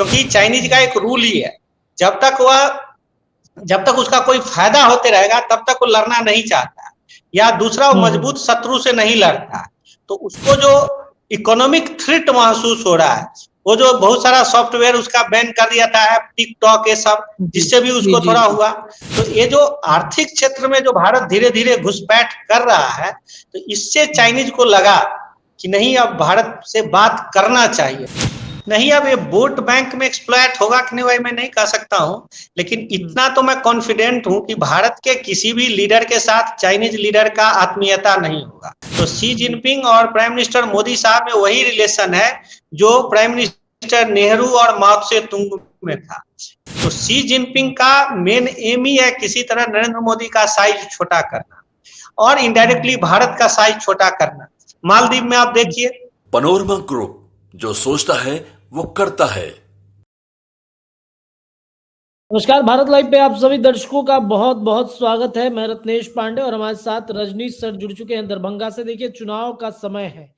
क्योंकि चाइनीज का एक रूल ही है, जब तक उसका कोई फायदा होते रहेगा तब तक वो लड़ना नहीं चाहता, या दूसरा वो मजबूत शत्रु से नहीं लड़ता। तो उसको जो इकोनॉमिक थ्रेट महसूस हो रहा है, वो जो बहुत सारा सॉफ्टवेयर उसका बैन कर दिया था, टिकटॉक ये सब, जिससे भी उसको थोड़ा हुआ। तो ये जो आर्थिक क्षेत्र में जो भारत धीरे धीरे घुसपैठ कर रहा है, तो इससे चाइनीज को लगा कि नहीं, अब भारत से बात करना चाहिए। नहीं, अब ये वोट बैंक में एक्सप्लॉइट होगा कि नहीं, भाई मैं नहीं कह सकता हूं, लेकिन इतना तो मैं कॉन्फिडेंट हूं कि भारत के किसी भी लीडर के साथ चाइनीज लीडर का आत्मीयता नहीं होगा। तो शी जिनपिंग और प्राइम मिनिस्टर मोदी साहब में वही रिलेशन है जो प्राइम मिनिस्टर नेहरू और माओ से तुंग में था। तो शी जिनपिंग का मेन एम ही है किसी तरह नरेंद्र मोदी का साइज छोटा करना और इनडायरेक्टली भारत का साइज छोटा करना। मालदीव में आप देखिए, पनोरमा ग्रुप जो सोचता है वो करता है। नमस्कार, भारत लाइव पे आप सभी दर्शकों का बहुत बहुत स्वागत है। मैं रत्नेश पांडे और हमारे साथ रजनीश सर जुड़ चुके हैं दरभंगा से। देखिए, चुनाव का समय है,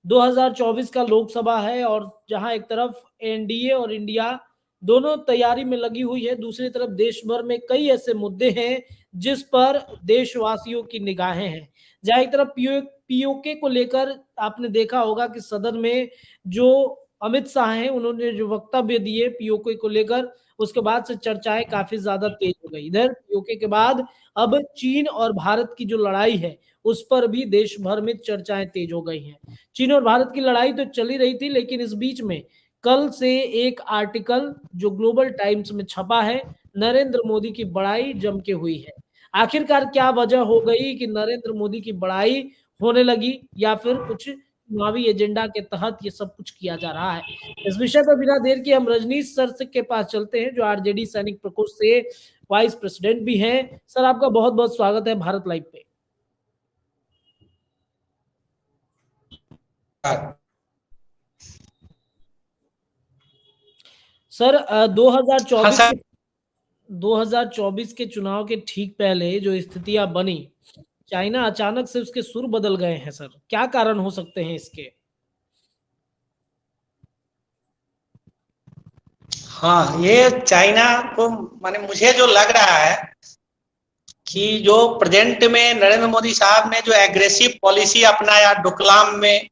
2024 का लोकसभा है और जहां एक तरफ एनडीए और इंडिया दोनों तैयारी में लगी हुई है, दूसरी तरफ देश भर में कई ऐसे मुद्दे हैं जिस पर देशवासियों की निगाहें हैं। जहां एक तरफ पीओके को लेकर आपने देखा होगा कि सदन में जो अमित शाह हैं उन्होंने जो वक्तव्य दिए पीओके को लेकर, उसके बाद से चर्चाएं काफी ज्यादा तेज हो गई। इधर पीओके के बाद अब चीन और भारत की जो लड़ाई है उस पर भी देश भर में चर्चाएं तेज हो गई हैं। चीन और भारत की लड़ाई तो चली रही थी, लेकिन इस बीच में कल से एक आर्टिकल जो ग्लोबल टाइम्स में छपा है, नरेंद्र मोदी की बड़ाई जम के हुई है। आखिरकार क्या वजह हो गई कि नरेंद्र मोदी की बड़ाई होने लगी, या फिर कुछ चुनावी एजेंडा के तहत ये सब कुछ किया जा रहा है? इस विषय पर बिना देर के हम रजनीश सर के पास चलते हैं, जो आरजेडी सैनिक प्रकोष्ठ से वाइस प्रेसिडेंट भी हैं। सर, आपका बहुत बहुत स्वागत है भारत लाइव पे। सर, 2024 के चुनाव के ठीक पहले जो स्थितियां बनी, चाइना अचानक से उसके सुर बदल गए हैं। सर, क्या कारण हो सकते हैं इसके? हाँ, ये चाइना को माने मुझे जो लग रहा है कि जो प्रेजेंट में नरेंद्र मोदी साहब ने जो एग्रेसिव पॉलिसी अपनाया डोकलाम में,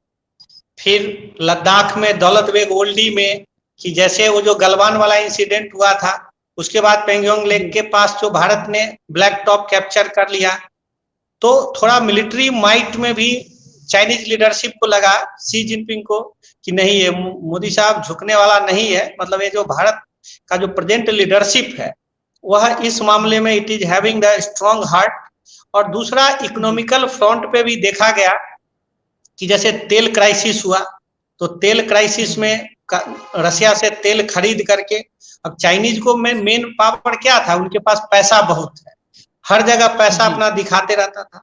फिर लद्दाख में, दौलत बेग ओल्डी में, कि जैसे वो जो गलवान वाला इंसिडेंट हुआ था, उसके बाद पेंगोंग लेक के पास जो भारत ने ब्लैक टॉप कैप्चर कर लिया, तो थोड़ा मिलिट्री माइट में भी चाइनीज लीडरशिप को लगा, शी जिनपिंग को, कि नहीं, ये मोदी साहब झुकने वाला नहीं है। मतलब ये जो भारत का जो प्रेजेंट लीडरशिप है वह इस मामले में it is having the strong heart. और दूसरा, इकोनॉमिकल फ्रंट पे भी देखा गया कि जैसे तेल क्राइसिस हुआ, तो तेल क्राइसिस में रशिया से तेल खरीद करके, अब चाइनीज को मेन पावर क्या था, उनके पास पैसा बहुत है, हर जगह पैसा अपना दिखाते रहता था।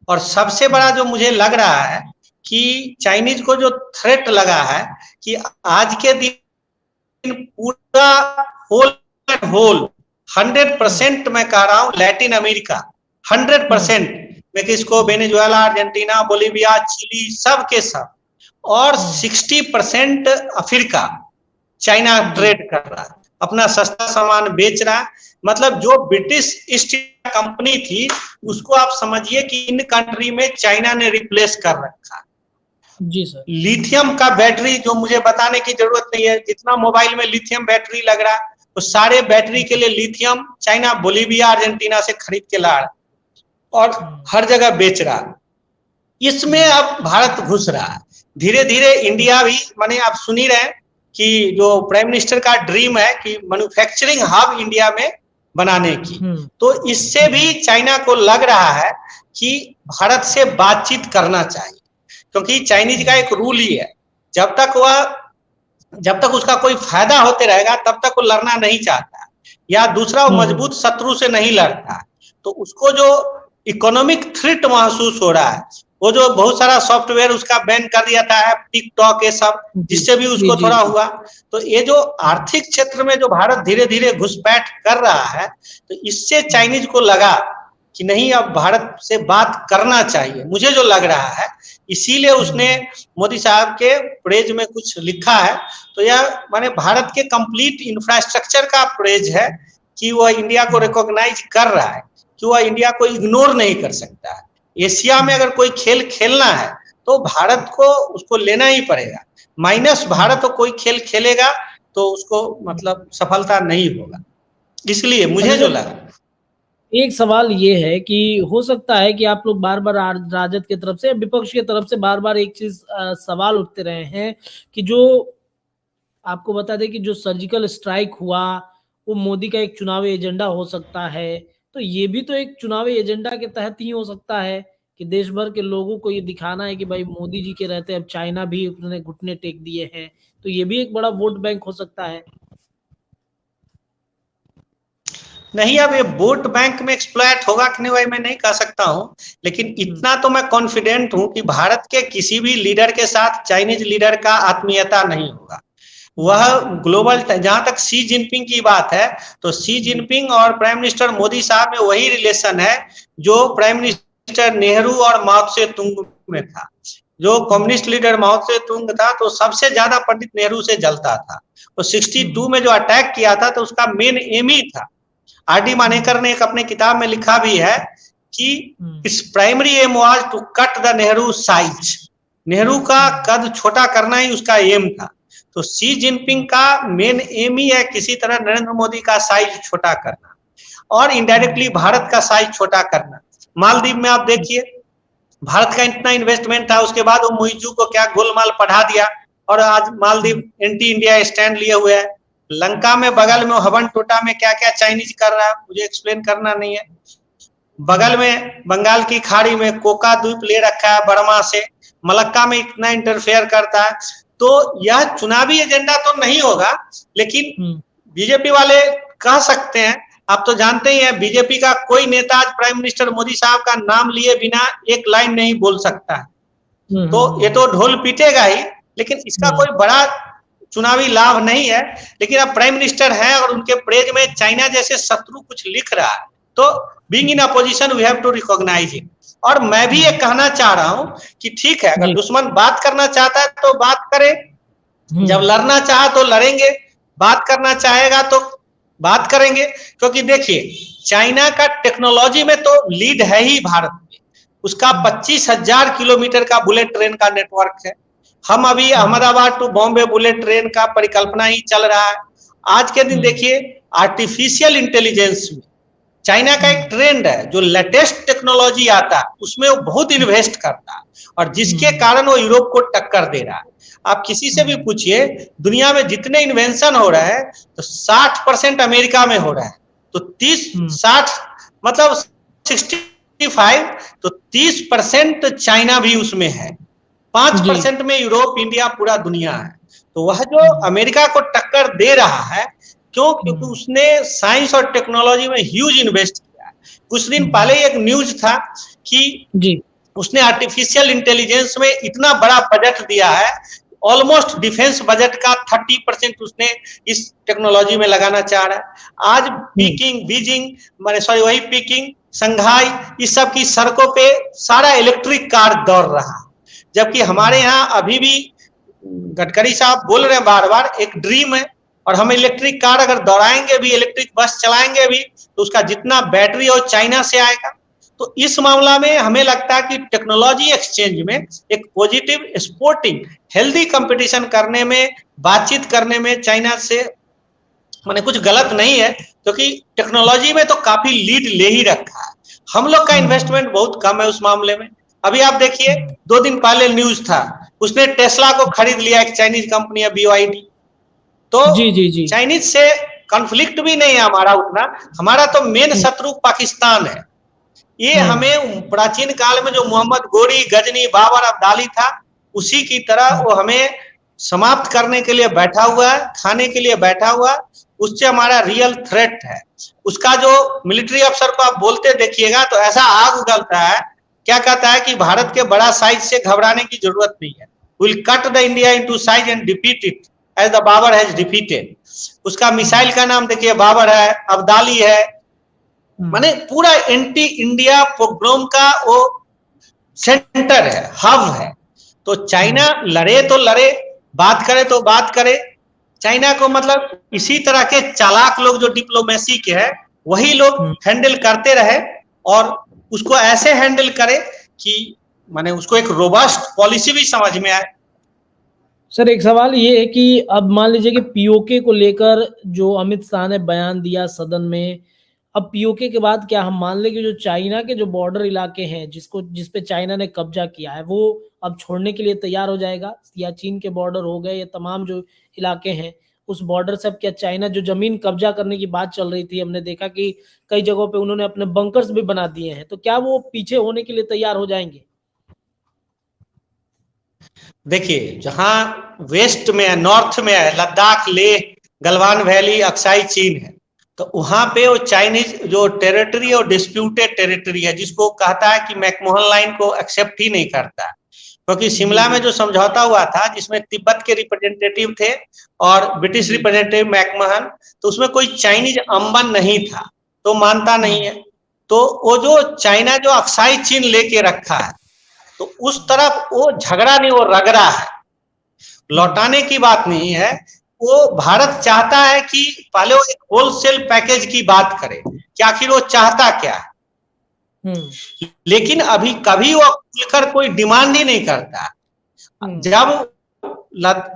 और सबसे बड़ा जो मुझे लग रहा है कि चाइनीज को जो थ्रेट लगा है कि आज के दिन पूरा होल 100% मैं कह रहा हूं, Latin America 100%, Mexico, Venezuela, Argentina, Bolivia, Chile, सब के सब, और 60% अफ्रीका चाइना ट्रेड कर रहा है, अपना सस्ता सामान बेच रहा है। मतलब जो ब्रिटिश ईस्ट इंडिया कंपनी थी उसको आप समझिए कि इन कंट्री में चाइना ने रिप्लेस कर रखा। जी सर। लिथियम का बैटरी, जो मुझे बताने की जरूरत नहीं है, जितना मोबाइल में लिथियम बैटरी लग रहा है, तो सारे बैटरी के लिए लिथियम चाइना बोलीविया, अर्जेंटीना से खरीद के ला रहा और हर जगह बेच रहा। इसमें अब भारत घुस रहा है धीरे धीरे। इंडिया भी, माने आप सुन ही रहे कि जो प्राइम मिनिस्टर का ड्रीम है कि मैन्युफैक्चरिंग हब इंडिया में बनाने की, तो इससे भी चाइना को लग रहा है कि भारत से बातचीत करना चाहिए। क्योंकि चाइनीज का एक रूल ही है, जब तक उसका कोई फायदा होते रहेगा तब तक वो लड़ना नहीं चाहता, या दूसरा वो मजबूत शत्रु से नहीं लड़ता। तो उसको जो इकोनॉमिक थ्रेट महसूस हो रहा है, वो जो बहुत सारा सॉफ्टवेयर उसका बैन कर दिया था, टिकटॉक ये सब, जिससे भी उसको थोड़ा हुआ। तो ये जो आर्थिक क्षेत्र में जो भारत धीरे धीरे घुसपैठ कर रहा है, तो इससे चाइनीज को लगा कि नहीं अब भारत से बात करना चाहिए, मुझे जो लग रहा है, इसीलिए उसने मोदी साहब के प्रेज में कुछ लिखा है। तो यह माने भारत के कंप्लीट इंफ्रास्ट्रक्चर का प्रेज है कि वह इंडिया को रिकॉग्नाइज कर रहा है, कि वह इंडिया को इग्नोर नहीं कर सकता है। एशिया में अगर कोई खेल खेलना है तो भारत को उसको लेना ही पड़ेगा, माइनस भारत कोई खेल खेलेगा तो उसको मतलब सफलता नहीं होगा। इसलिए मुझे जो लगा, एक सवाल ये है कि हो सकता है कि आप लोग बार बार राजद की तरफ से, विपक्ष की तरफ से बार बार एक चीज सवाल उठते रहे हैं कि जो आपको बता दें कि जो सर्जिकल स्ट्राइक हुआ वो मोदी का एक चुनावी एजेंडा हो सकता है। तो ये भी तो एक चुनावी एजेंडा के तहत ही हो सकता है कि देश भर के लोगों को ये दिखाना है कि भाई मोदी जी के रहते अब चाइना भी उन्होंने घुटने टेक दिए हैं। तो ये भी एक बड़ा वोट बैंक हो सकता है। नहीं अब ये वोट बैंक में एक्सप्लॉइट होगा कि नहीं भाई मैं नहीं कह सकता हूं, लेकिन इतना तो मैं कॉन्फिडेंट हूं कि भारत के किसी भी लीडर के साथ चाइनीज लीडर का आत्मीयता नहीं होगा। वह ग्लोबल, जहां तक शी जिनपिंग की बात है तो शी जिनपिंग और प्राइम मिनिस्टर मोदी साहब में वही रिलेशन है जो प्राइम मिनिस्टर नेहरू और माओ से तुंग में था। जो कम्युनिस्ट लीडर माओ से तुंग था तो सबसे ज्यादा पंडित नेहरू से जलता था। तो 62 में जो अटैक किया था तो उसका मेन एम ही था। आर.डी. मानेकर ने एक अपने किताब में लिखा भी है कि इस primary aim was to cut the Nehru size. Nehru का कद छोटा करना ही उसका एम था। तो शी जिनपिंग का मेन एम ही है किसी तरह नरेंद्र मोदी का साइज छोटा करना और इनडायरेक्टली भारत का साइज छोटा करना। मालदीव में आप देखिए भारत का इतना इन्वेस्टमेंट था, उसके बाद वो मुइजू को क्या गोलमाल पढ़ा दिया और आज मालदीव एंटी इंडिया स्टैंड लिए हुए है। लंका में बगल में हवन टोटा में क्या क्या चाइनीज कर रहा है मुझे एक्सप्लेन करना नहीं है। बगल में बंगाल की खाड़ी में कोका द्वीप ले रखा है बर्मा से, मलक्का में इतना इंटरफेयर करता है। तो यह चुनावी एजेंडा तो नहीं होगा, लेकिन बीजेपी वाले कह सकते हैं। आप तो जानते ही हैं बीजेपी का कोई नेता आज प्राइम मिनिस्टर मोदी साहब का नाम लिए बिना एक लाइन नहीं बोल सकता है। तो ये तो ढोल पीटेगा ही, लेकिन इसका कोई बड़ा चुनावी लाभ नहीं है। लेकिन अब प्राइम मिनिस्टर हैं और उनके प्रेज में चाइना जैसे शत्रु कुछ लिख रहा है तो being in opposition we have to recognise it. और मैं भी ये कहना चाह रहा हूं कि ठीक है अगर दुश्मन बात करना चाहता है तो बात करे, जब लड़ना चाहे तो लड़ेंगे, बात करना चाहेगा तो बात करेंगे। क्योंकि देखिए चाइना का टेक्नोलॉजी में तो लीड है ही भारत में, उसका 25,000 किलोमीटर का बुलेट ट्रेन का नेटवर्क है। हम अभी Ahmedabad to Bombay bullet train का परिकल्पना ही चल रहा है। आज के दिन देखिए आर्टिफिशियल इंटेलिजेंस में चाइना का एक ट्रेंड है, जो लेटेस्ट टेक्नोलॉजी आता है उसमें वो बहुत इन्वेस्ट करता है और जिसके कारण वो यूरोप को टक्कर दे रहा है। आप किसी से भी पूछिए दुनिया में जितने इन्वेंशन हो रहे हैं तो 60% अमेरिका में हो रहा है, तो 60 मतलब 65 तो 30% चाइना भी उसमें है, 5% में यूरोप, इंडिया, पूरा दुनिया है। तो वह जो अमेरिका को टक्कर दे रहा है क्यों? क्योंकि उसने साइंस और टेक्नोलॉजी में ह्यूज इन्वेस्ट किया है। कुछ दिन पहले एक न्यूज था कि उसने आर्टिफिशियल इंटेलिजेंस में इतना बड़ा बजट दिया है, ऑलमोस्ट डिफेंस बजट का 30% उसने इस टेक्नोलॉजी में लगाना चाह रहा है। आज पीकिंग, बीजिंग, वही पीकिंग, संघाई, इस सब की सड़कों पे सारा इलेक्ट्रिक कार दौड़ रहा है, जबकि हमारे यहाँ अभी भी गडकरी साहब बोल रहे हैं बार बार एक ड्रीम है और हम इलेक्ट्रिक कार अगर दौड़ाएंगे भी, इलेक्ट्रिक बस चलाएंगे भी तो उसका जितना बैटरी और चाइना से आएगा। तो इस मामला में हमें लगता है कि टेक्नोलॉजी एक्सचेंज में एक पॉजिटिव, स्पोर्टिंग, हेल्दी कंपटीशन करने में, बातचीत करने में चाइना से माने कुछ गलत नहीं है, क्योंकि टेक्नोलॉजी में तो काफी लीड ले ही रखा है। हम लोग का इन्वेस्टमेंट बहुत कम है उस मामले में। अभी आप देखिए 2 दिन पहले न्यूज था, उसने टेस्ला को खरीद लिया, एक चाइनीज कंपनी है BYD। तो चाइनीज से कॉन्फ्लिक्ट भी नहीं है हमारा उतना, हमारा तो मेन शत्रु पाकिस्तान है। ये हमें प्राचीन काल में जो मोहम्मद गोरी, गजनी, बाबर, अब्दाली था, उसी की तरह वो हमें समाप्त करने के लिए बैठा हुआ है, खाने के लिए बैठा हुआ है। उससे हमारा रियल थ्रेट है। उसका जो मिलिट्री अफसर को आप बोलते देखिएगा तो ऐसा आग उगलता है, क्या कहता है कि भारत के बड़ा साइज से घबराने की जरूरत नहीं है, will cut the India into size and defeat it as the Babur has defeated. उसका मिसाइल का नाम देखिए बाबर है, अब्दाली है, माने पूरा एंटी इंडिया पोग्रोम का वो सेंटर है, हब है। तो चाइना लड़े तो लड़े, बात करे तो बात करे। चाइना को मतलब इसी तरह के चालाक लोग जो डिप्लोमेसी के हैं वही लोग हैंडल करते रहे और उसको ऐसे हैंडल करे कि माने उसको एक रोबस्ट पॉलिसी भी समझ में आए। सर एक सवाल ये है कि अब मान लीजिए कि पीओके को लेकर जो अमित शाह ने बयान दिया सदन में, अब पीओके के बाद क्या हम मान लें कि जो चाइना के जो बॉर्डर इलाके हैं जिसपे चाइना ने कब्जा किया है वो अब छोड़ने के लिए तैयार हो जाएगा? या चीन के बॉर्डर हो गए, ये तमाम जो इलाके हैं उस बॉर्डर से अब क्या चाइना जो जमीन कब्जा करने की बात चल रही थी, हमने देखा कि कई जगहों पे उन्होंने अपने बंकर्स भी बना दिए हैं, तो क्या वो पीछे होने के लिए तैयार हो जाएंगे? देखिए, जहां वेस्ट में है, नॉर्थ में है, लद्दाख, लेह, गलवान वैली, अक्साई चीन है, तो वहां पे वो चाइनीज जो टेरिटरी है वो डिस्प्यूटेड टेरिटरी है, जिसको कहता है कि मैकमोहन लाइन को एक्सेप्ट ही नहीं करता है। क्योंकि शिमला में जो समझौता हुआ था जिसमें तिब्बत के रिप्रेजेंटेटिव थे और ब्रिटिश रिप्रेजेंटेटिव मैकमोहन, तो उसमें कोई चाइनीज अंबन नहीं था, तो मानता नहीं है। तो वो जो चाइना जो अक्साई चीन लेके रखा है, तो उस तरफ वो झगड़ा नहीं, वो रगड़ा है, लौटाने की बात नहीं है। वो भारत चाहता है कि पहले वो एक होलसेल पैकेज की बात करे कि आखिर वो चाहता क्या है। लेकिन अभी कभी वो खुलकर कोई डिमांड ही नहीं करता। जब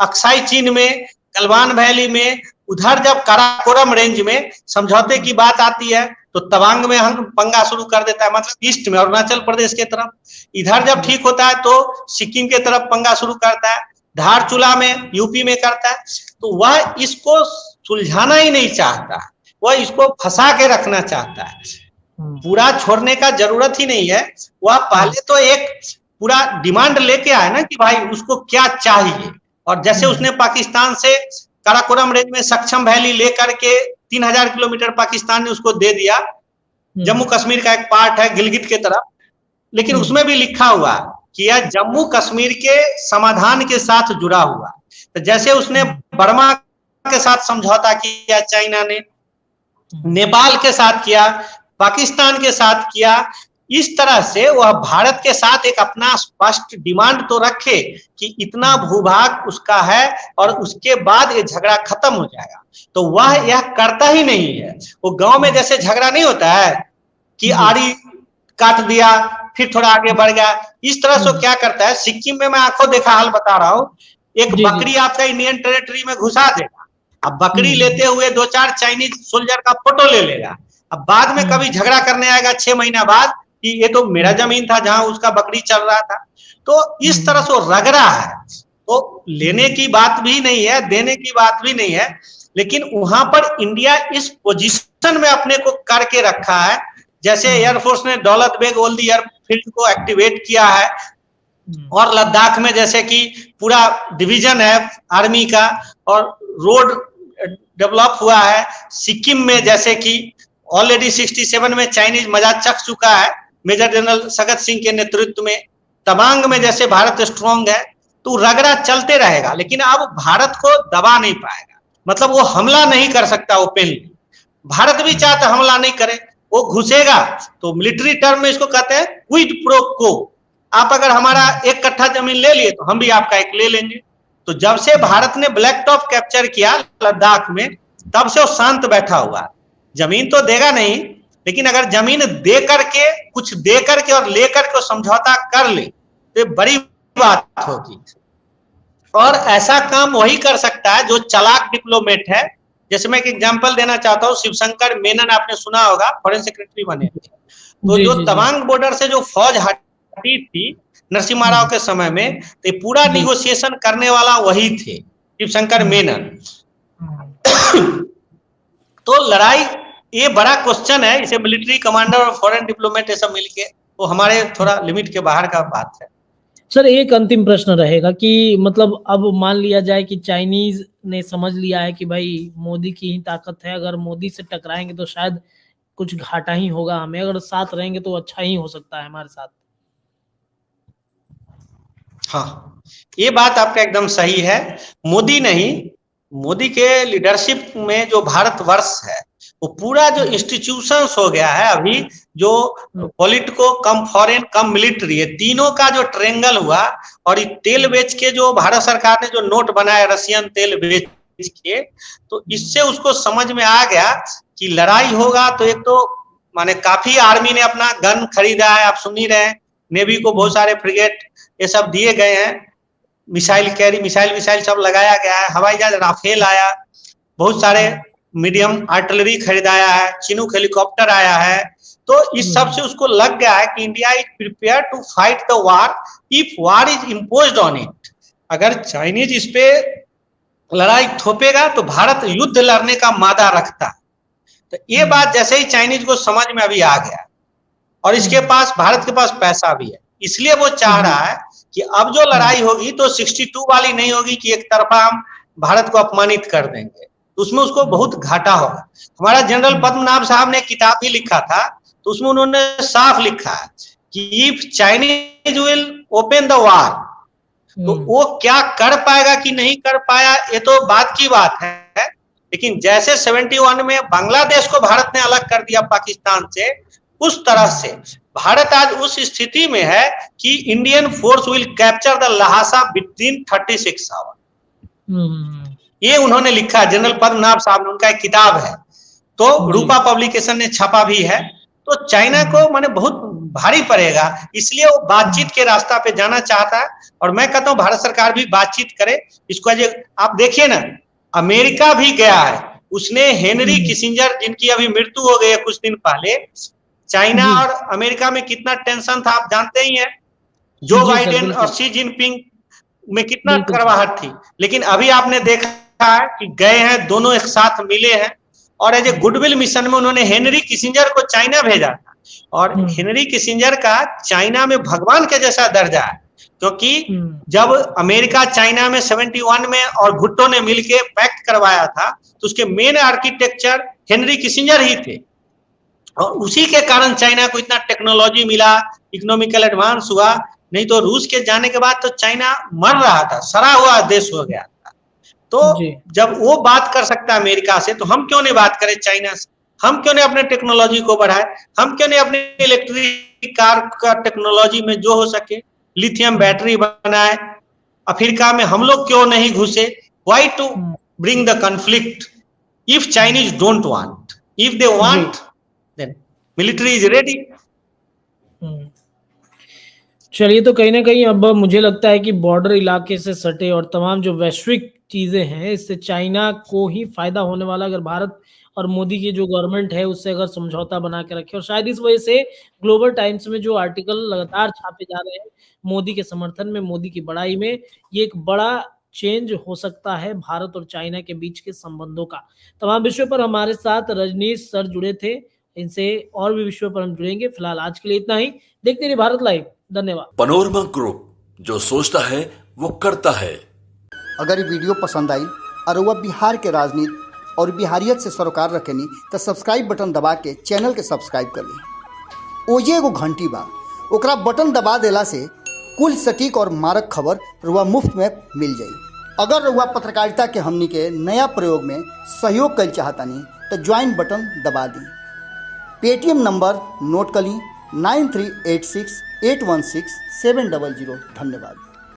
अक्साई चीन में, गलवान वैली में, उधर जब काराकोरम रेंज में समझौते की बात आती है तो तवांग में हम पंगा शुरू कर देता है, मतलब ईस्ट में अरुणाचल प्रदेश के तरफ। इधर जब ठीक होता है तो सिक्किम के तरफ पंगा शुरू करता है, धारचूला में यूपी में करता है। तो वह इसको सुलझाना ही नहीं चाहता, वह इसको फंसा के रखना चाहता है। पूरा छोड़ने का जरूरत ही नहीं है। वह पहले तो एक पूरा डिमांड लेके आए ना कि भाई उसको क्या चाहिए, और जैसे उसने पाकिस्तान से काराकोरम रेंज में सक्षम वैली लेकर के 3000 किलोमीटर पाकिस्तान ने उसको दे दिया। जम्मू कश्मीर का एक पार्ट है गिलगित के तरफ, लेकिन उसमें भी लिखा हुआ कि यह जम्मू कश्मीर के समाधान के साथ जुड़ा हुआ। तो जैसे उसने बर्मा के साथ समझौता किया, चाइना ने नेपाल के साथ किया, पाकिस्तान के साथ किया, इस तरह से वह भारत के साथ एक अपना स्पष्ट डिमांड तो रखे कि इतना भूभाग उसका है और उसके बाद ये झगड़ा खत्म हो जाएगा। तो वह यह करता ही नहीं है। वो गांव में जैसे झगड़ा नहीं होता है कि आड़ी काट दिया फिर थोड़ा आगे बढ़ गया, इस तरह से क्या करता है। सिक्किम में मैं आंखों देखा हाल बता रहा हूँ, एक बकरी आपका इंडियन टेरिटरी में घुसा देगा, अब बकरी लेते हुए 2-4 चाइनीज सोल्जर का फोटो ले लेगा। अब बाद में कभी झगड़ा करने आएगा 6 महीना बाद कि ये तो मेरा जमीन था जहां उसका बकरी चल रहा था। तो इस तरह से रग रहा है। तो लेने की बात भी नहीं है, देने की बात भी नहीं है, लेकिन वहां पर इंडिया इस पोजीशन में अपने को करके रखा है। जैसे एयरफोर्स ने दौलत बेग ओल्डी एयरफील्ड को एक्टिवेट किया है, और लद्दाख में जैसे कि पूरा डिवीजन है आर्मी का और रोड डेवलप हुआ है। सिक्किम में जैसे कि ऑलरेडी 67 में चाइनीज मजाक चख चुका है मेजर जनरल सगत सिंह के नेतृत्व में। तवांग में जैसे भारत स्ट्रांग है, तो रगड़ा चलते रहेगा, लेकिन अब भारत को दबा नहीं पाएगा। मतलब वो हमला नहीं कर सकता ओपनली। भारत भी चाहता हमला नहीं करे, वो घुसेगा तो मिलिट्री टर्म में इसको कहते हैं क्विड प्रो को। आप अगर हमारा 1 कट्ठा जमीन ले लिए तो हम भी आपका 1 ले लेंगे। तो जब से भारत ने ब्लैक टॉप कैप्चर किया लद्दाख में, तब से वो शांत बैठा हुआ। जमीन तो देगा नहीं, लेकिन अगर जमीन दे करके, कुछ दे करके और ले करके समझौता कर ले तो बड़ी बात होगी। और ऐसा काम वही कर सकता है जो चालाक डिप्लोमेट है। जैसे मैं एक एग्जांपल देना चाहता हूँ, शिवशंकर मेनन आपने सुना होगा, फॉरेन सेक्रेटरी बने थे। तो जो तवांग बॉर्डर से जो फौज हटी थी नरसिम्हा राव के समय में, तो पूरा निगोशिएशन करने वाला वही थे, शिवशंकर मेनन। तो लड़ाई ये बड़ा क्वेश्चन है, इसे मिलिट्री कमांडर और फॉरेन डिप्लोमेट ये सब मिलके, तो हमारे थोड़ा लिमिट के बाहर का बात है। सर एक अंतिम प्रश्न रहेगा कि मतलब अब मान लिया जाए कि चाइनीज ने समझ लिया है कि भाई मोदी की ही ताकत है, अगर मोदी से टकराएंगे तो शायद कुछ घाटा ही होगा हमें, अगर साथ रहेंगे तो अच्छा ही हो सकता है हमारे साथ। हाँ, ये बात आपका एकदम सही है। मोदी नहीं, मोदी के लीडरशिप में जो भारतवर्ष है वो पूरा जो इंस्टीट्यूशंस हो गया है अभी, जो पॉलिटिको कम फॉरेन कम मिलिट्री है, तीनों का जो ट्रेंगल हुआ, और ये तेल बेच के जो भारत सरकार ने जो नोट बनाया रशियन तेल बेच के, तो इससे उसको समझ में आ गया कि लड़ाई होगा तो एक तो माने काफी आर्मी ने अपना गन खरीदा है, आप सुन ही रहे हैं, नेवी को बहुत सारे फ्रिगेट ये सब दिए गए हैं, मिसाइल कैरी मिसाइल सब लगाया गया है, हवाई जहाज राफेल आया, बहुत सारे मीडियम आर्टिलरी खरीदाया है, चिनूक हेलीकॉप्टर आया है। तो इस सब से उसको लग गया है कि India is prepare to fight the war if war is imposed on it. अगर चाइनीज इस पे लड़ाई थोपेगा तो भारत युद्ध लड़ने का मादा रखता है। तो ये बात जैसे ही चाइनीज को समझ में अभी आ गया, और इसके पास भारत के पास पैसा भी है, इसलिए वो चाह रहा है कि अब जो लड़ाई होगी तो 62 वाली नहीं होगी कि एक तरफा हम भारत को अपमानित कर देंगे, तो उसमें उसको बहुत घाटा होगा। हमारा जनरल पद्मनाभ साहब ने किताब भी लिखा था, तो उसमें उन्होंने साफ लिखा है कि if Chinese will open the war, तो वो क्या कर पाएगा कि नहीं कर पाया ये तो बात की बात है, लेकिन जैसे 71 में बांग्लादेश को भारत ने अलग कर दिया पाकिस्तान से, उस तरह से भारत आज उस स्थिति में है कि Indian force will capture the Lhasa within 36 hour. ये उन्होंने लिखा है, जनरल पद्मनाभ साहब ने, उनका एक किताब है, तो रूपा पब्लिकेशन ने छपा भी है। तो चाइना को माने बहुत भारी पड़ेगा, इसलिए वो बातचीत के रास्ता पे जाना चाहता है, और मैं कहता हूँ भारत सरकार भी बातचीत करे इसको। आप देखिए ना, अमेरिका भी गया है, उसने हेनरी किसिंजर, जिनकी अभी मृत्यु हो गई है कुछ दिन पहले, चाइना और अमेरिका में कितना टेंशन था आप जानते ही हैं, जो बाइडेन और शी जिनपिंग में कितना करवाहट थी, लेकिन अभी आपने देखा है कि गए हैं दोनों एक साथ मिले हैं, और एज ए गुडविल मिशन में उन्होंने हेनरी किसिंजर को चाइना भेजा था, और हेनरी किसिंजर का चाइना में भगवान के जैसा दर्जा है, क्योंकि जब अमेरिका चाइना में 71 में और भुट्टो ने मिलके पैक्ट करवाया था, तो उसके मेन आर्किटेक्चर हेनरी किसिंजर ही थे, और उसी के कारण चाइना को इतना टेक्नोलॉजी मिला, इकोनॉमिकल एडवांस हुआ। नहीं तो रूस के जाने के बाद तो चाइना मर रहा था, सड़ा हुआ देश हो गया था। तो जब वो बात कर सकता है अमेरिका से, तो हम क्यों नहीं बात करें चाइना से? हम क्यों नहीं अपने टेक्नोलॉजी को बढ़ाए? हम क्यों नहीं अपने इलेक्ट्रिक कार का टेक्नोलॉजी में जो हो सके लिथियम बैटरी बनाए? अफ्रीका में हम लोग क्यों नहीं घुसे? Why to bring the conflict if Chinese don't want? If they want then military is ready. चलिए, तो कहीं ना कहीं अब मुझे लगता है कि बॉर्डर इलाके से सटे और तमाम जो वैश्विक चीजें हैं, इससे चाइना को ही फायदा होने वाला, अगर भारत और मोदी की जो गवर्नमेंट है उससे अगर समझौता बना के रखे। और शायद इस वजह से ग्लोबल टाइम्स में जो आर्टिकल लगातार छापे जा रहे हैं मोदी के समर्थन में, मोदी की बड़ाई में, ये एक बड़ा चेंज हो सकता है भारत और चाइना के बीच के संबंधों का। तमाम विषयों पर हमारे साथ रजनीश सर जुड़े थे, इनसे और भी विषयों पर हम जुड़ेंगे। फिलहाल आज के लिए इतना ही। देखते रहिए भारत लाइव। धन्यवाद। पनोरमा ग्रुप, जो सोचता है वो करता है। अगर ये वीडियो पसंद आई और वह बिहार के राजनीति और बिहारियत से सरोकार रखेनी तो सब्सक्राइब बटन दबा के चैनल के सब्सक्राइब कर ली। ओजे एगो घंटी बा, ओकरा बटन दबा देला से कुल सटीक और मारक खबर रुआ मुफ्त में मिल जाई। अगर रुआ पत्रकारिता के हमनी के नया प्रयोग में सहयोग कर चाहतानी तो ज्वाइन बटन दबा दी। पेटीएम नंबर नोट कर ली 9386816700। धन्यवाद।